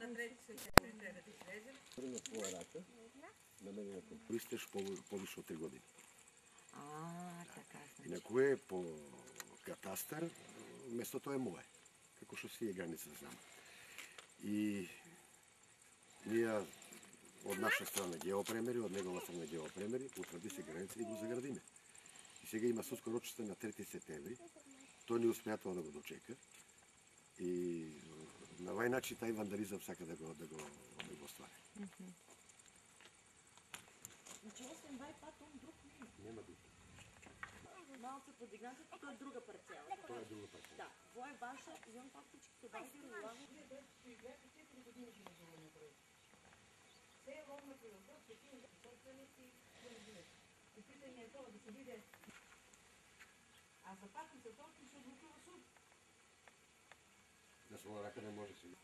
На 3 септември треба да излезем. На твоя рака, намерена към пристеж повече от 3 години. Така. Инаку е по катастар, местото е мое, како што си е граница знам. И ние од наша страна геопремери, од негова страна геопремери, утврди се граница и го заградиме. И сега има судско рочище на 3 септември, тој не успеа тоа да го дочека. И на овај начин тај вандализам сака да го оствари. Значи освен вај пат, он друг Нема друг. малце подигнати, тоа е друга парцела. Тоа е друга парцела. Да, во е ваша и он фактички се бајде улага. Се е ловно производство, собственици, и питање е тоа да се биде. А за пак и за тоа се одлукува суд. На своја рака не може сега.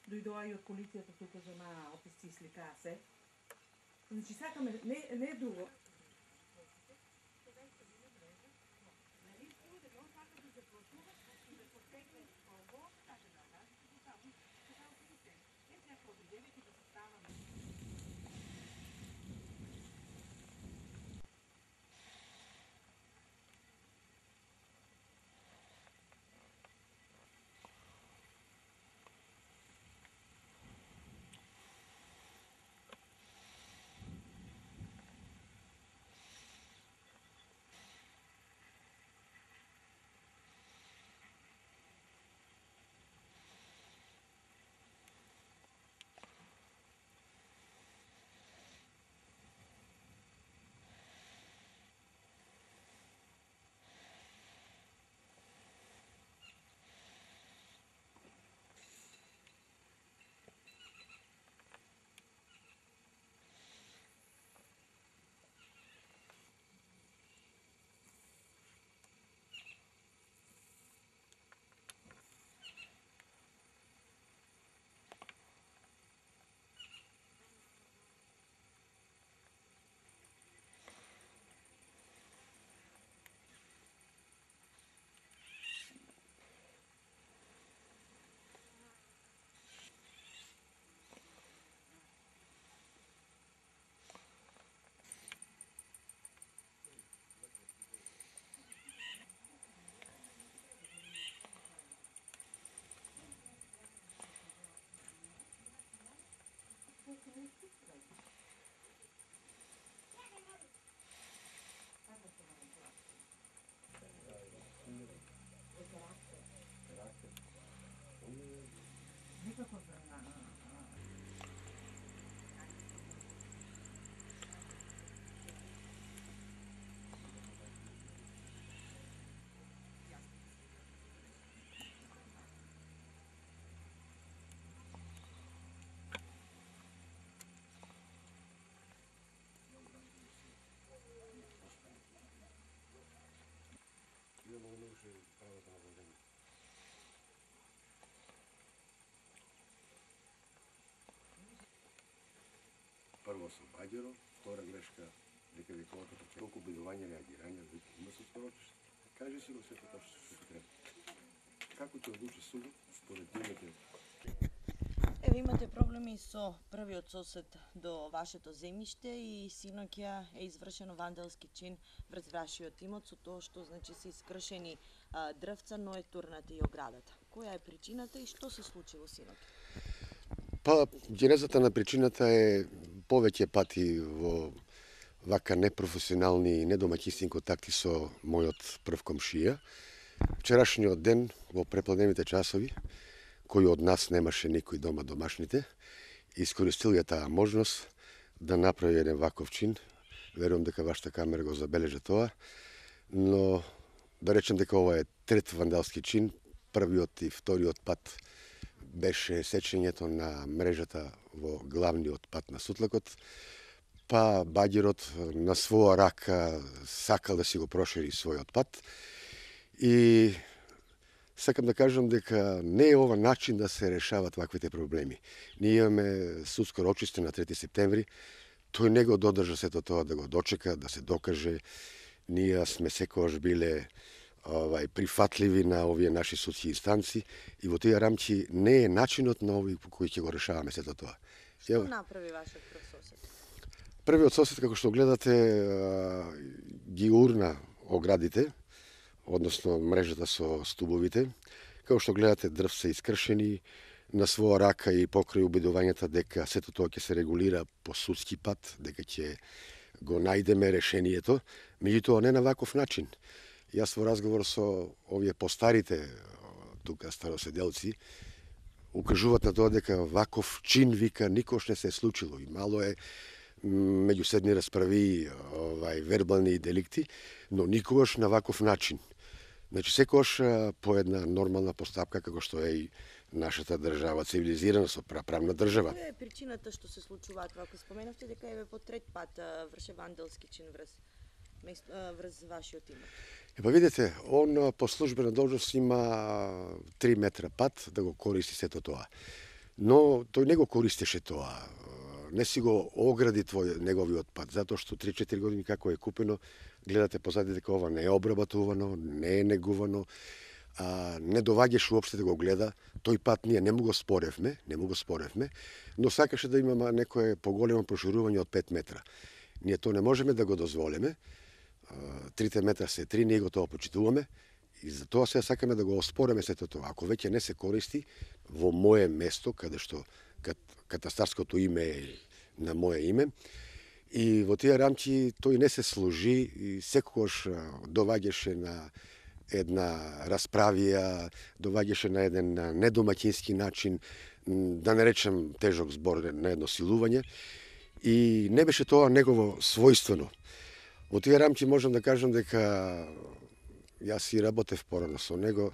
Дојдоа и од полицијата тука за описци и сликаа се. Значи сакаме, не е друго. Прво со баѓеро, втора грешка дека виковата толку бидување реагирање, вика има судско рочиште. Кажи си го сето тоа што ти треба. Како ќе одлучи судот според нивните? Еве имате проблеми со првиот сосед до вашето земјиште и синоќа е извршено вандалски чин врз вашиот имот со тоа што значи се искршени дрвца, но е турната и оградата. Која е причината и што се случи во синоќа? Па, генезата на причината е повеќе пати во вака непрофесионални и недомаќински контакти со мојот прв комшија. Вчерашниот ден во препладневите часови, кој од нас немаше никој дома домашните, искористил ја таа можност да направи еден ваков чин. Верувам дека вашата камера го забележа тоа, но да речем дека ова е трет вандалски чин. Првиот и вториот пат беше сечењето на мрежата во главниот пат на Сутлакот, па баѓерот на своја рака сакал да си го прошири својот пат. И сакам да кажам дека не е ова начин да се решават ваквите проблеми. Ние имаме судско рочиште на 3 септември, тој не го додржа сето тоа да го дочека, да се докаже. Ние сме секогаш биле прифатливи на овие наши судски инстанци и во тие рамки не е начинот на овој по кој ќе го решаваме сето тоа. Што направи вашиот прв сосед? Првиот сосед, како што гледате, ги урна оградите, односно мрежата со стубовите. Како што гледате, дрвца искршени, на своја рака и покрај убедувањата дека сето тоа ќе се регулира по судски пат, дека ќе го најдеме решението, меѓутоа не на ваков начин. Јас во разговор со овие постарите тука староседелци укажуваат на тоа дека ваков чин, вика, никош не се е случило и мало е меѓуседни расправи, вербални деликти, но никогаш на ваков начин. Значи, секогаш по една нормална постапка, како што е и нашата држава, цивилизирана со правна држава. Која е причината што се случуваат вако? Споменавте дека еве по трет пат врше ванделски чин врз вашиот имот. Па видите, он по службена должност има 3 метра пат да го користи сето тоа. Но тој не го користеше тоа. Не си го огради неговиот пат, затоа што 3-4 години како е купено, гледате позади дека ова не е обработувано, не е негувано, не доваѓаше уопште да го гледа. Тој пат ние не му го споревме, но сакаше да имаме некое поголемо проширување од 5 метра. Ние тоа не можеме да го дозволиме. 3 метра се 3, ние го тоа почитуваме и за тоа се сакаме да го оспореме сето тоа. Ако веќе не се користи во мое место, каде што катастарското име е на мое име, и во тие рамки тој не се служи и секогаш доваѓаше на една расправија, доваѓаше на еден недомаќински начин, да не речем тежок збор, на едно силување, и не беше тоа негово својствено. Во тие рамки можам да кажам дека јас и работев порано со него,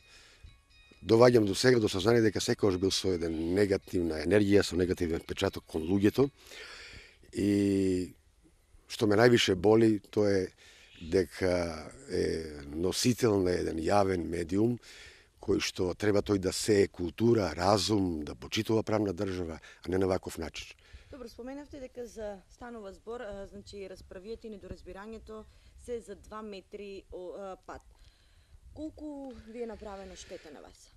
доваѓам до сега до сознание дека секогаш бил со еден негативна енергија, со негативен печаток кон луѓето, и што ме највише боли, тоа е дека е носител на еден јавен медиум, кој што треба тој да сее култура, разум, да почитува правна држава, а не на ваков начин. Добро, споменавте дека за станува збор, значи расправијата и недоразбирањето се за 2 метри пат. Колку ви е направено штета на вас?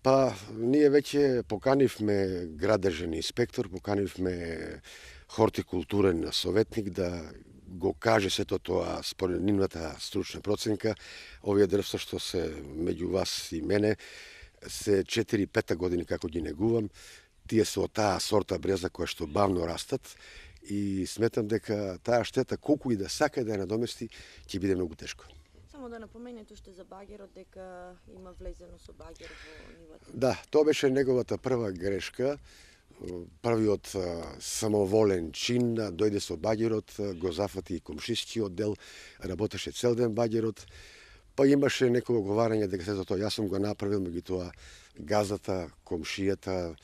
Па, ние веќе поканивме градежен инспектор, поканивме хортикултурен советник да го каже сето тоа според нивната стручна проценка. Овие дрвца што се меѓу вас и мене се 4-5 години како ги негувам. Тие се од таа сорта бреза која што бавно растат и сметам дека таа штета колку и да сака да ја надомести ќе биде многу тешко. Само да напоменете уште за багерот дека има влезено со багер во нивата. Да, тоа беше неговата прва грешка. Првиот самоволен чин, дојде со багерот, го зафати и комшискиот дел, работеше цел ден багерот, па имаше некој оговарање дека сето тоа јас сум го направил, меѓутоа газата, комшијата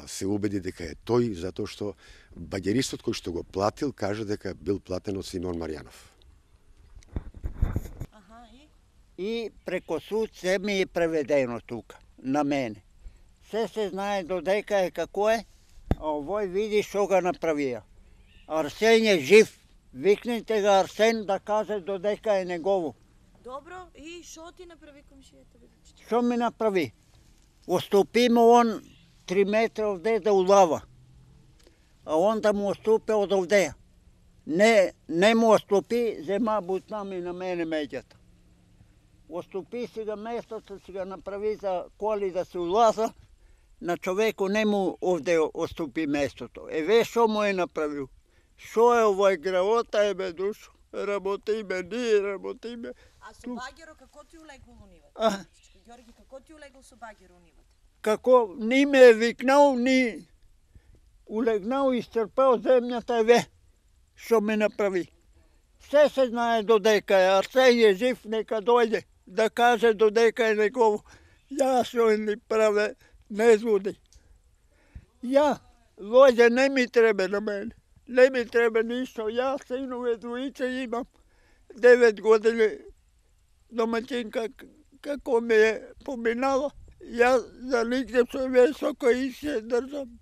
се убеди дека е тој, затоа што багеристот кој што го платил каже дека бил платен од Симеон Марјанов. И преко суд се ми е преведено тука, на мене. Се знае додека е како е, а овој види што го направија. Арсен е жив, викнете го Арсен да каже додека е негово. Добро, и што ти направи комшијата? Што ми направи? Оступи му он 3 метра овде да улава, а он да му оступи од овде. Не му оступи, зема бутна ми на мене меѓата. Оступи си ga местото, си ga направи за коли да се улаза, на човеку не му овде оступи местото. Еве што му е направил. Што е овој граота е бе душо. Работиме, ние работиме. А со багеро како ти улегол у нивата? Ѓорги, како ти улегол со багеро у нивата? Како ни ме е викнал, ни улегнал и isцрпал земјата, еве што ме направи. Се знае додека е, Арсен е жив, нека дојде да каже додека е негово. Ја што ни праве не зуди. Ја, лоѓе не ми треба на мене. Не ми треба ништо. Ја синове двојица имам. 9 години домаќинка како ме е поминала. Ја за нигде со весоко и се држам.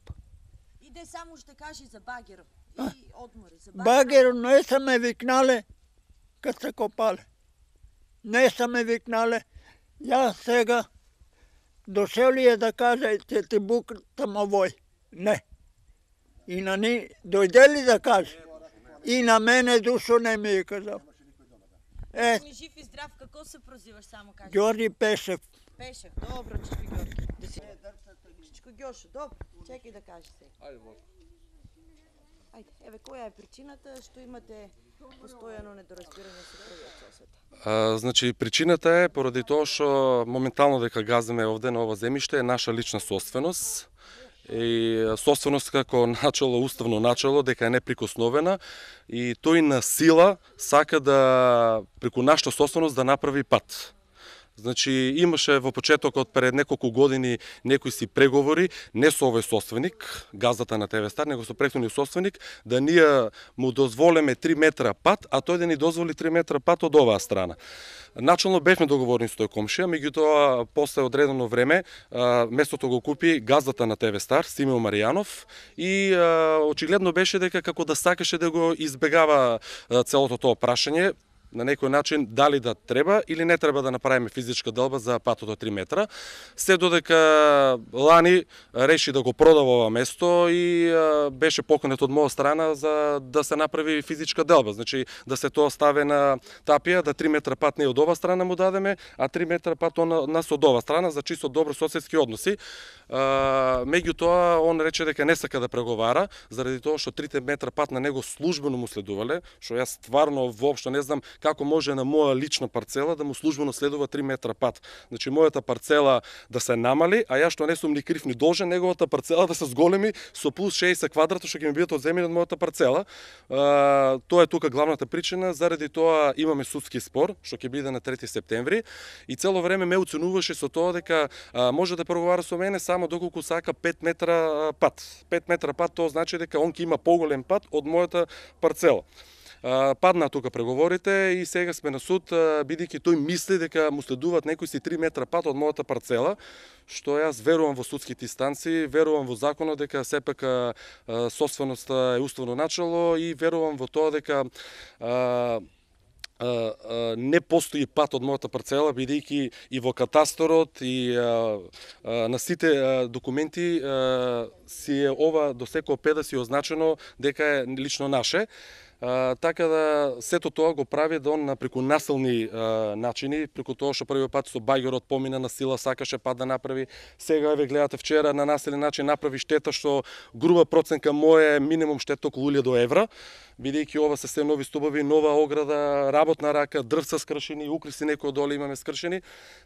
Иде само што кажи за багерот. И одмори за Багером не са ме викнале, kad се копале. Не са ме викнале. Ја сега дошел ли е да каже, че ти букртам овој? Не. И на ни дојде ли да каже? И на мене душо не ми е казал. Ми жив и здрав, како се прозиваш, само кажи? Ѓорги Пешев. Пешев, добро, Чичко Ѓорги. Чичко Ѓошо, добро, чекај да кажеш се. Ајде, еве, која е причината што имате постојано недоразбирање со првиот сосед? Значи, причината е поради тоа што моментално дека газиме овде на ова земјиште е наша лична собственост. И собственост како начало, уставно начало, дека е неприкосновена и тој на сила сака да преку нашата собственост да направи пат. Значи, имаше во почетокот пред неколку години некои си преговори, не со овој собственик, газата на ТВ Стар, него со претходниот собственик, да ние му дозволиме 3 метра пат, а тој да ни дозволи 3 метра пат од оваа страна. Начално бевме договорени со тој комшија, меѓутоа после одредено време местото го купи газата на ТВ Стар, Симео Маријанов, и очигледно беше дека како да сакаше да го избегава целото тоа прашање, на некој начин дали да треба или не треба да направиме физичка делба за патот од 3 метра. Се додека лани реши да го продава ова место и беше поканет од моја страна за да се направи физичка делба. Значи да се тоа стави на тапија, да 3 метра пат не од ова страна му дадеме, а 3 метра пат нас од ова страна за чисто добро соседски односи. Меѓутоа, он рече дека не сака да преговара, заради тоа што 3 метра пат на него службено му следувале, што јас стварно воопшто не знам како може на моја лична парцела да му службено следува 3 метра пат. Значи, мојата парцела да се намали, а јас што не сум ни крив ни должен, неговата парцела да се зголеми со плюс 60 квадрата што ќе ми бидат одземени од мојата парцела. Тоа е тука главната причина, заради тоа имаме судски спор, што ќе биде на 3 септември, и цело време ме оценуваше со тоа дека може да преговара со мене само доколку сака 5 метра пат. 5 метра пат тоа значи дека он ќе има поголем пат од мојата парцела. Падна тука преговорите и сега сме на суд, бидејќи тој мисли дека му следуваат некои си 3 метра пат од мојата парцела, што јас верувам во судските инстанции, верувам во законот дека сепак собственоста е уставно начало и верувам во тоа дека не постои пат од мојата парцела, бидејќи и во катасторот и на сите документи си е ова до секој педа си означено дека е лично наше. Така да сето тоа го прави да он преку насилни начини, преку тоа што првиот пат со багерот помина на сила, сакаше пат да направи. Сега ве гледате вчера на насилен начин направи штета што груба проценка моја е минимум штета околу 1000 евра, бидејќи ова се се нови стубови, нова ограда, работна рака, дрвца скршени, укриси некои доле имаме скршени.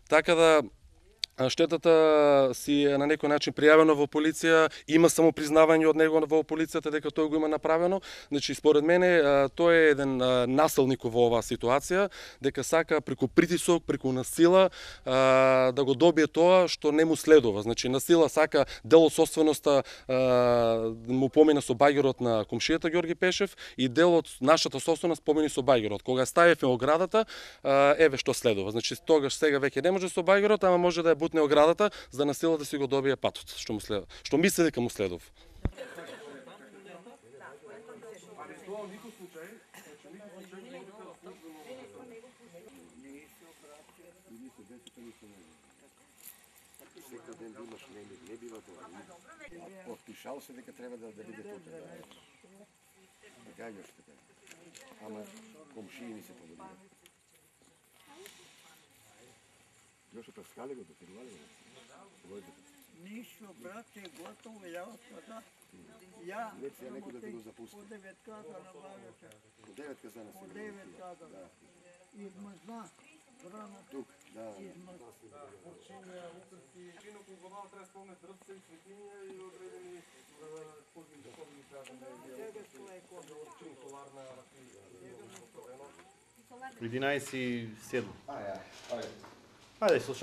Така да штетата си е на некој начин пријавена во полиција, има само признавање од него во полицијата дека тој го има направено. Значи, според мене, тој е еден насилник во оваа ситуација, дека сака преку притисок, преку насила да го добие тоа што не му следува. Значи, насила сака дел од собственоста му помина со багерот на комшијата Ѓорги Пешев и дел од нашата собственост помини со багерот. Кога ставивме оградата, еве што следува. Значи, тогаш сега веќе не може со багерот, ама може да ја бутне оградата за насила да си го добие патот, што му следува, што мисли дека му следува. Подпишал се дека треба да биде тука. Така још така. Ама комшии ни се подобруваат. Још прескали го, допирували го. Ништо, брате, готово, ја sada. Ја Лекција некој да го запусти. по 9 каза набавјате. По 9 казана По си. 9 каза. Измазна. Рано Тук, да. измазна. По 11:07. Ајде, слушај.